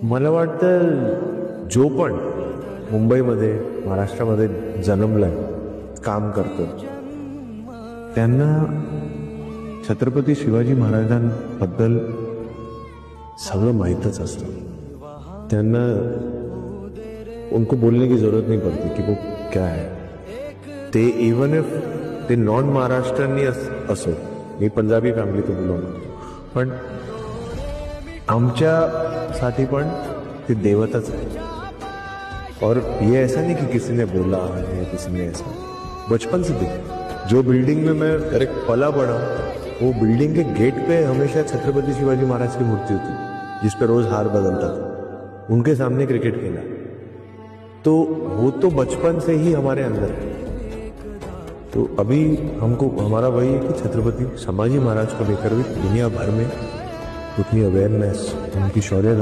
मला वाटतं जो पण मुंबईमध्ये महाराष्ट्रामध्ये जन्मलाय काम करतो त्यांना छत्रपती शिवाजी महाराजांबद्दल सगळं माहीतच असतं। त्यांना उनको बोलने की जरूरत नहीं पड़ती कि वो क्या है। ते इवन इफ ते नॉन महाराष्ट्रांनी असो, मी पंजाबी फॅमिली तो बिलॉंग करतो, पण आमच्यासाठी पण ते देवताच है। और ये ऐसा नहीं कि किसी ने बोला है, किसी ने ऐसा, बचपन से देख जो बिल्डिंग में मैं डायरेक्ट पला बड़ा, वो बिल्डिंग के गेट पे हमेशा छत्रपति शिवाजी महाराज की मूर्ति होती, जिस पे रोज हार बदलता था। उनके सामने क्रिकेट खेला, तो वो तो बचपन से ही हमारे अंदर है। तो अभी हमको हमारा वही है कि छत्रपति शिवाजी महाराज को लेकर भी दुनिया भर में उतनी अवेयरनेस, उनकी शौर्य